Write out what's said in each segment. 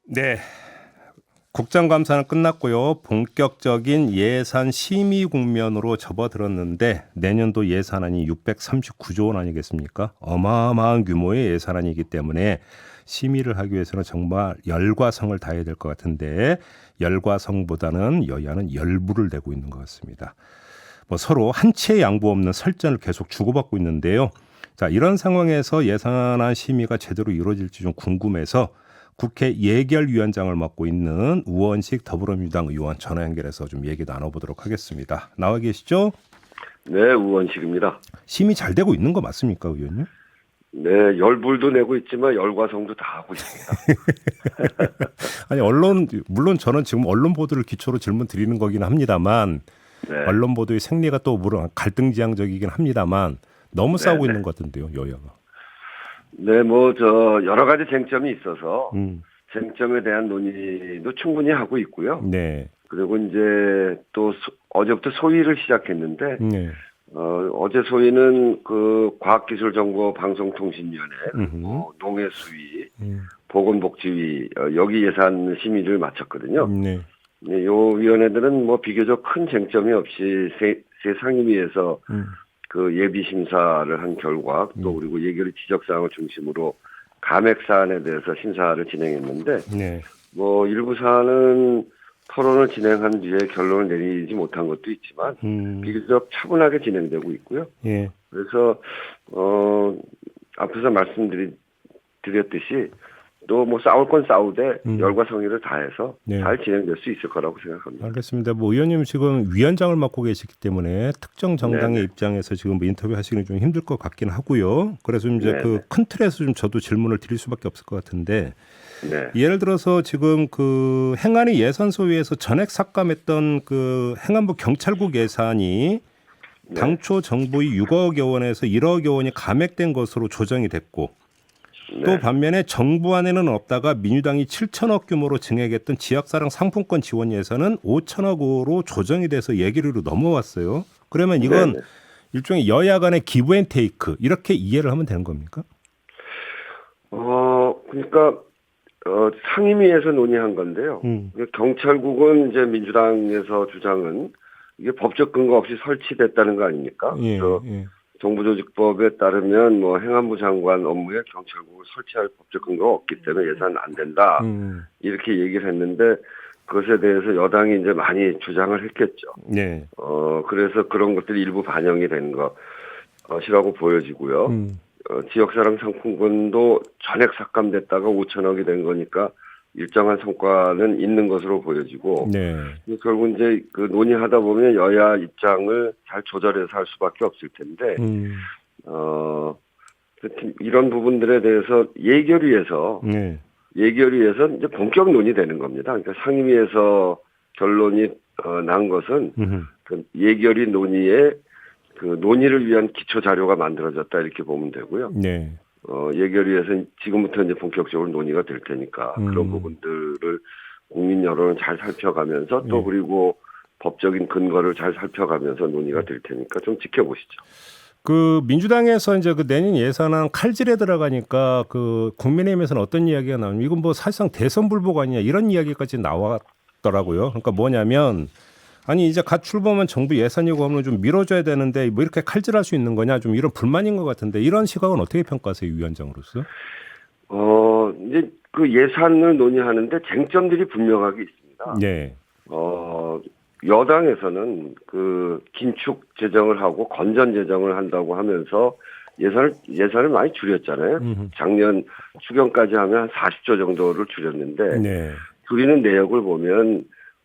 네, 국정감사는 끝났고요. 본격적인 예산 심의 국면으로 접어들었는데 내년도 예산안이 639조 원 아니겠습니까? 어마어마한 규모의 예산안이기 때문에 심의를 하기 위해서는 정말 열과 성을 다해야 될 것 같은데 열과 성보다는 여야는 열불을 내고 있는 것 같습니다. 뭐 서로 한치의 양보 없는 설전을 계속 주고받고 있는데요. 자, 이런 상황에서 예산안 심의가 제대로 이루어질지 좀 궁금해서 국회 예결위원장을 맡고 있는 우원식 더불어민주당 의원 전화 연결해서 좀 얘기 나눠보도록 하겠습니다. 나와 계시죠? 네, 우원식입니다. 심의 잘 되고 있는 거 맞습니까, 의원님? 네, 열불도 내고 있지만 열과성도 다 하고 있습니다. 아니 언론 물론 저는 지금 언론 보도를 기초로 질문 드리는 거긴 합니다만 네, 언론 보도의 생리가 또 물론 갈등지향적이긴 합니다만 너무 네, 싸우고 네. 있는 것 같은데요, 여야가. 네, 여러 가지 쟁점이 있어서 음, 쟁점에 대한 논의도 충분히 하고 있고요. 네, 그리고 이제 또 어제부터 소위를 시작했는데, 네, 어제 소위는 그 과학기술정보방송통신위원회, 음, 그리고 농해수위, 음, 보건복지위, 여기 예산 심의를 마쳤거든요. 네, 네, 요 위원회들은 뭐 비교적 큰 쟁점이 없이 세 상임위에서 음, 그 예비 심사를 한 결과 또 네, 그리고 예결위 지적 사항을 중심으로 감액 사안에 대해서 심사를 진행했는데 네, 뭐 일부 사안은 토론을 진행한 뒤에 결론을 내리지 못한 것도 있지만 비교적 차분하게 진행되고 있고요. 예, 그래서 앞에서 말씀드렸듯이 또 뭐 싸울 건 싸우되 음. 열과 성의를 다해서 네. 잘 진행될 수 있을 거라고 생각합니다. 알겠습니다. 뭐 의원님 지금 위원장을 맡고 계시기 때문에 특정 정당의 네네. 입장에서 지금 뭐 인터뷰 하시기는 좀 힘들 것 같긴 하고요. 그래서 이제 그 네네. 큰 틀에서 좀 저도 질문을 드릴 수밖에 없을 것 같은데 네. 예를 들어서 지금 그 행안위 예산소위에서 전액 삭감했던 그 행안부 경찰국 예산이 네. 당초 정부의 6억여 원에서 1억여 원이 감액된 것으로 조정이 됐고 또 네. 반면에 정부 안에는 없다가 민주당이 7천억 규모로 증액했던 지역사랑 상품권 지원 예산은 5천억으로 조정이 돼서 예결위로 넘어왔어요. 그러면 이건 네네. 일종의 여야 간의 기브앤테이크 이렇게 이해를 하면 되는 겁니까? 그러니까, 상임위에서 논의한 건데요. 음. 경찰국은 이제 민주당에서 주장은 이게 법적 근거 없이 설치됐다는 거 아닙니까? 예, 예. 정부조직법에 따르면 뭐 행안부 장관 업무에 경찰국을 설치할 법적 근거가 없기 때문에 예산은 안 된다. 음. 이렇게 얘기를 했는데 그것에 대해서 여당이 이제 많이 주장을 했겠죠. 네. 그래서 그런 것들이 일부 반영이 된 것이라고 보여지고요. 음. 지역사랑 상품권도 전액 삭감됐다가 5천억이 된 거니까 일정한 성과는 있는 것으로 보여지고 네. 결국 이제 그 논의하다 보면 여야 입장을 잘 조절해서 할 수밖에 없을 텐데 음. 하여튼 이런 부분들에 대해서 네. 예결위에서 이제 본격 논의되는 겁니다. 그러니까 상임위에서 결론이 난 것은 음. 그 예결위 논의에 그 논의를 위한 기초 자료가 만들어졌다 이렇게 보면 되고요. 네. 예결위에서 지금부터 이제 본격적으로 논의가 될 테니까 그런 부분들을 국민 여론을 잘 살펴가면서 또 네. 그리고 법적인 근거를 잘 살펴가면서 논의가 될 테니까 좀 지켜보시죠. 그 민주당에서 이제 그 내년 예산안 칼질에 들어가니까 그 국민의힘에서는 어떤 이야기가 나오냐면 이건 뭐 사실상 대선 불복 아니냐 이런 이야기까지 나왔더라고요. 그러니까 뭐냐면 아니 이제 갓 출범한 정부 예산 요구하면 좀 밀어줘야 되는데 뭐 이렇게 칼질할 수 있는 거냐 좀 이런 불만인 것 같은데 이런 시각은 어떻게 평가하세요, 위원장으로서? 이제 그 예산을 논의하는데 쟁점들이 분명하게 있습니다. 네. 여당에서는 그 긴축 재정을 하고 건전 재정을 한다고 하면서 예산을 많이 줄였잖아요. 작년 추경까지 하면 한 40조 정도를 줄였는데 네. 줄이는 내역을 보면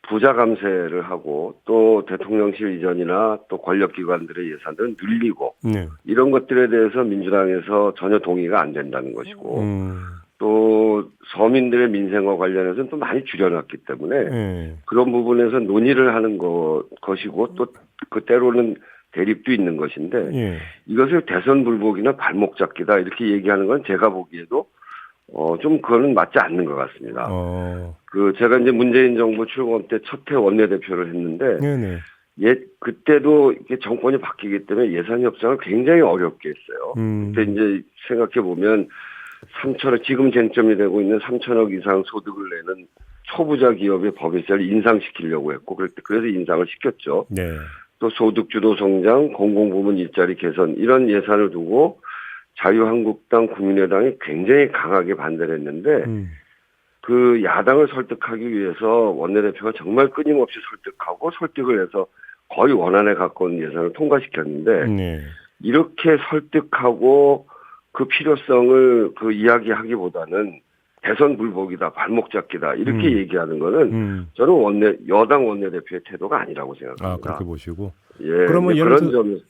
부자 감세를 하고 또 대통령실 이전이나 또 권력기관들의 예산을 늘리고 네. 이런 것들에 대해서 민주당에서 전혀 동의가 안 된다는 것이고 음. 또 서민들의 민생과 관련해서는 또 많이 줄여놨기 때문에 네. 그런 부분에서 논의를 하는 것이고 또 그 때로는 대립도 있는 것인데 예. 이것을 대선 불복이나 발목 잡기다 이렇게 얘기하는 건 제가 보기에도 좀 그거는 맞지 않는 것 같습니다. 제가 이제 문재인 정부 출범 때 첫 해 원내대표를 했는데 네네. 그때도 이게 정권이 바뀌기 때문에 예산 협상을 굉장히 어렵게 했어요. 음. 그때 이제 생각해 보면 3천억, 지금 쟁점이 되고 있는 3천억 이상 소득을 내는 초부자 기업의 법인세를 인상시키려고 했고, 그래서 인상을 시켰죠. 네. 또 소득주도 성장, 공공부문 일자리 개선 이런 예산을 두고 자유한국당, 국민의당이 굉장히 강하게 반대를 했는데 그 야당을 설득하기 위해서 원내대표가 정말 끊임없이 설득하고 설득을 해서 거의 원안에 가까운 예산을 통과시켰는데 네. 이렇게 설득하고 그 필요성을 그 이야기하기보다는 대선 불복이다, 발목 잡기다 이렇게 얘기하는 거는 저는 여당 원내대표의 태도가 아니라고 생각합니다. 아, 그렇게 보시고. 예, 그러면 예를 그런 들어 점이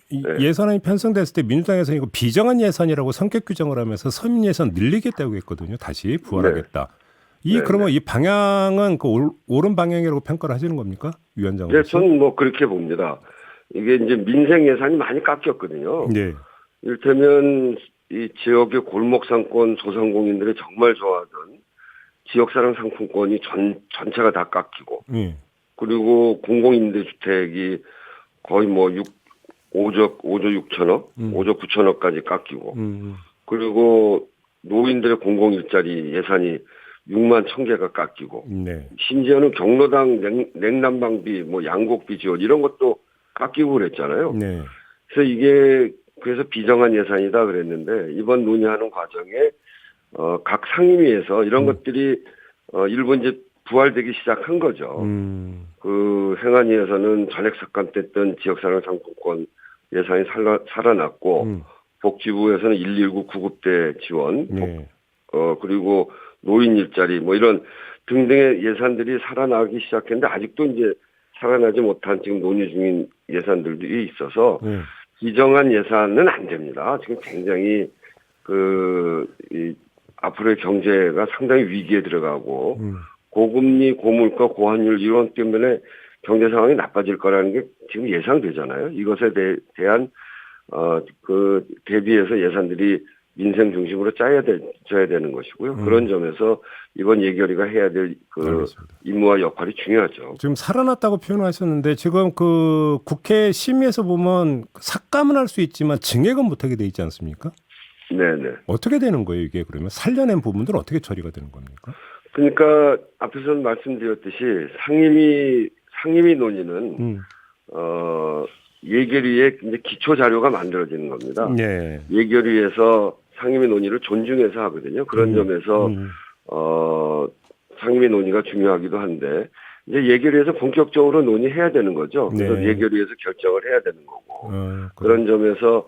예산안이 편성됐을 때 민주당에서 이거 비정한 예산이라고 성격 규정을 하면서 서민 예산 늘리겠다고 했거든요. 다시 부활하겠다. 네. 그러면 이 방향은 그 옳은 방향이라고 평가를 하시는 겁니까, 위원장으로서? 네, 저는 뭐 그렇게 봅니다. 이게 이제 민생 예산이 많이 깎였거든요. 네. 이를테면 이 지역의 골목상권 소상공인들이 정말 좋아하던 지역사랑 상품권이 전체가 다 깎이고, 그리고 공공임대주택이 거의 뭐 5조 6천억, 5조 9천억까지 깎이고, 그리고 노인들의 공공일자리 예산이 6만 1,000개가 깎이고, 네. 심지어는 경로당 냉난방비, 뭐 양곡비 지원 이런 것도 깎이고 그랬잖아요. 네. 그래서 비정한 예산이다 그랬는데 이번 논의하는 과정에 각 상임위에서 이런 것들이 일부 이제 부활되기 시작한 거죠. 그 행안위에서는 전액 삭감됐던 지역사랑 상품권 예산이 살아났고 복지부에서는 119 구급대 지원, 네. 그리고 노인 일자리 뭐 이런 등등의 예산들이 살아나기 시작했는데 아직도 이제 살아나지 못한 지금 논의 중인 예산들이 있어서 비정한 예산은 안 됩니다. 지금 굉장히 앞으로의 경제가 상당히 위기에 들어가고 고금리, 고물가, 고환율 이런 때문에 경제 상황이 나빠질 거라는 게 지금 예상되잖아요. 이것에 대한 대비해서 예산들이 민생 중심으로 짜야 되는 것이고요. 그런 점에서 이번 예결위가 해야 될 임무와 역할이 중요하죠. 지금 살아났다고 표현하셨는데 지금 그 국회 심의에서 보면 삭감은 할 수 있지만 증액은 못하게 돼 있지 않습니까? 네네. 어떻게 되는 거예요 이게 그러면 살려낸 부분들은 어떻게 처리가 되는 겁니까? 그러니까 앞에서 말씀드렸듯이 상임위 논의는 예결위에 이제 기초 자료가 만들어지는 겁니다. 네. 예결위에서 상임위 논의를 존중해서 하거든요. 그런 점에서 상임위 논의가 중요하기도 한데 이제 예결위에서 본격적으로 논의해야 되는 거죠. 그래서 네. 예결위에서 결정을 해야 되는 거고 그런 점에서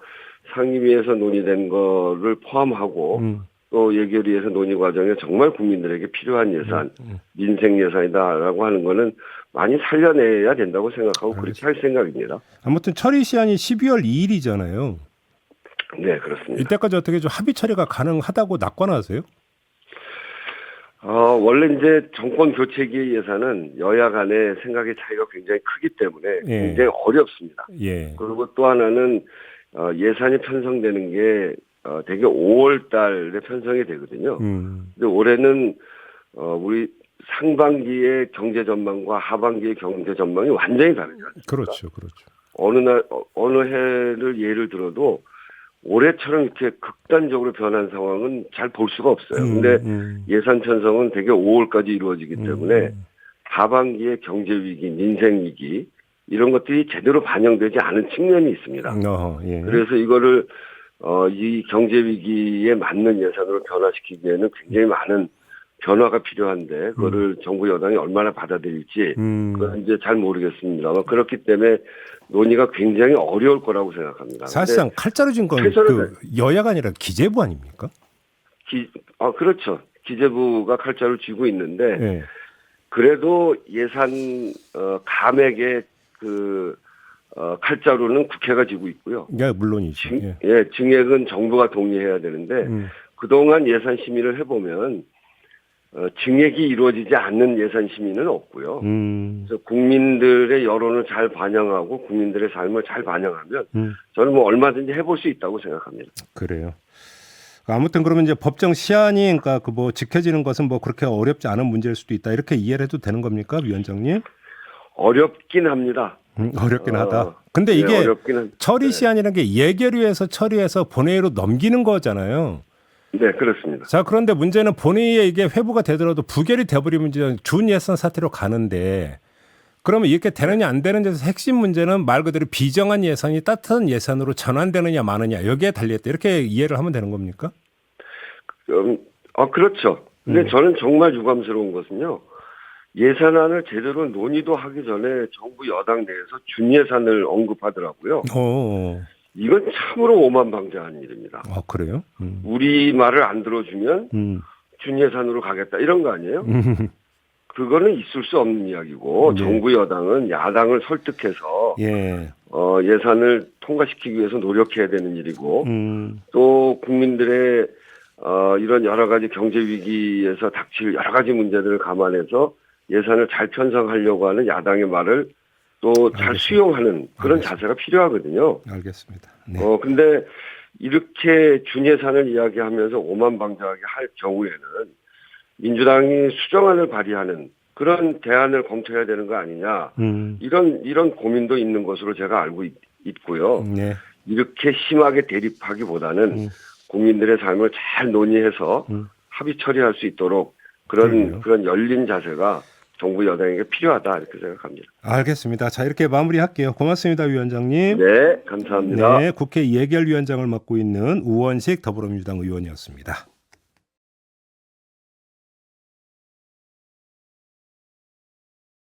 상임위에서 논의된 거를 포함하고 또 예결위에서 논의 과정에 정말 국민들에게 필요한 예산, 민생 예산이다라고 하는 거는 많이 살려내야 된다고 생각하고 그렇게 할 생각입니다. 아무튼 처리 시한이 12월 2일이잖아요. 네, 그렇습니다. 이때까지 어떻게 좀 합의 처리가 가능하다고 낙관하세요? 원래 이제 정권 교체기의 예산은 여야 간의 생각의 차이가 굉장히 크기 때문에 굉장히 어렵습니다. 예. 그리고 또 하나는 예산이 편성되는 게 되게 5월 달에 편성이 되거든요. 근데 올해는 우리 상반기의 경제 전망과 하반기의 경제 전망이 완전히 다르죠. 그렇죠. 어느 해를 예를 들어도 올해처럼 이렇게 극단적으로 변한 상황은 잘 볼 수가 없어요. 근데 예산 편성은 되게 5월까지 이루어지기 때문에 하반기의 경제 위기, 민생 위기 이런 것들이 제대로 반영되지 않은 측면이 있습니다. 예. 그래서 이거를 이 경제 위기에 맞는 예산으로 변화시키기에는 굉장히 많은 변화가 필요한데 그거를 정부 여당이 얼마나 받아들일지 그건 이제 잘 모르겠습니다만 그렇기 때문에 논의가 굉장히 어려울 거라고 생각합니다. 사실상 칼자루 쥔 건 여야가 아니라 기재부 아닙니까? 그렇죠. 기재부가 칼자루를 쥐고 있는데 그래도 예산 감액의 칼자루는 국회가 쥐고 있고요. 네, 물론이죠. 증액은 정부가 동의해야 되는데 그동안 예산 심의를 해보면 증액이 이루어지지 않는 예산 심의는 없고요. 그래서 국민들의 여론을 잘 반영하고 국민들의 삶을 잘 반영하면 저는 뭐 얼마든지 해볼 수 있다고 생각합니다. 그래요. 아무튼 그러면 이제 법정 시한이 그러니까 지켜지는 것은 뭐 그렇게 어렵지 않은 문제일 수도 있다 이렇게 이해를 해도 되는 겁니까, 위원장님? 어렵긴 합니다. 어렵긴 하다. 근데 이게 처리 시한이라는 게 예결위에서 처리해서 본회의로 넘기는 거잖아요. 네, 그렇습니다. 자, 그런데 문제는 본회의에 이게 회부가 되더라도 부결이 돼버리면 이제 준예산 사태로 가는데 그러면 이렇게 되느냐 안 되느냐에서 핵심 문제는 말 그대로 비정한 예산이 따뜻한 예산으로 전환되느냐 마느냐 여기에 달려있다. 이렇게 이해를 하면 되는 겁니까? 그렇죠. 근데 저는 정말 유감스러운 것은요. 예산안을 제대로 논의도 하기 전에 정부 여당 내에서 준예산을 언급하더라고요. 이건 참으로 오만방자한 일입니다. 그래요? 우리 말을 안 들어주면 준예산으로 가겠다 이런 거 아니에요? 그거는 있을 수 없는 이야기고 정부 여당은 야당을 설득해서 예산을 통과시키기 위해서 노력해야 되는 일이고 또 국민들의 이런 여러 가지 경제 위기에서 닥칠 여러 가지 문제들을 감안해서 예산을 잘 편성하려고 하는 야당의 말을 또 잘 수용하는 그런 자세가 필요하거든요. 알겠습니다. 네. 근데 이렇게 준예산을 이야기하면서 오만방자하게 할 경우에는 민주당이 수정안을 발의하는 그런 대안을 검토해야 되는 거 아니냐. 이런 고민도 있는 것으로 제가 알고 있고요. 네. 이렇게 심하게 대립하기보다는 국민들의 삶을 잘 논의해서 합의 처리할 수 있도록 그런 열린 자세가 정부 여당에게 필요하다 이렇게 생각합니다. 알겠습니다. 자, 이렇게 마무리할게요. 고맙습니다, 위원장님. 네, 감사합니다. 네, 국회 예결위원장을 맡고 있는 우원식 더불어민주당 의원이었습니다.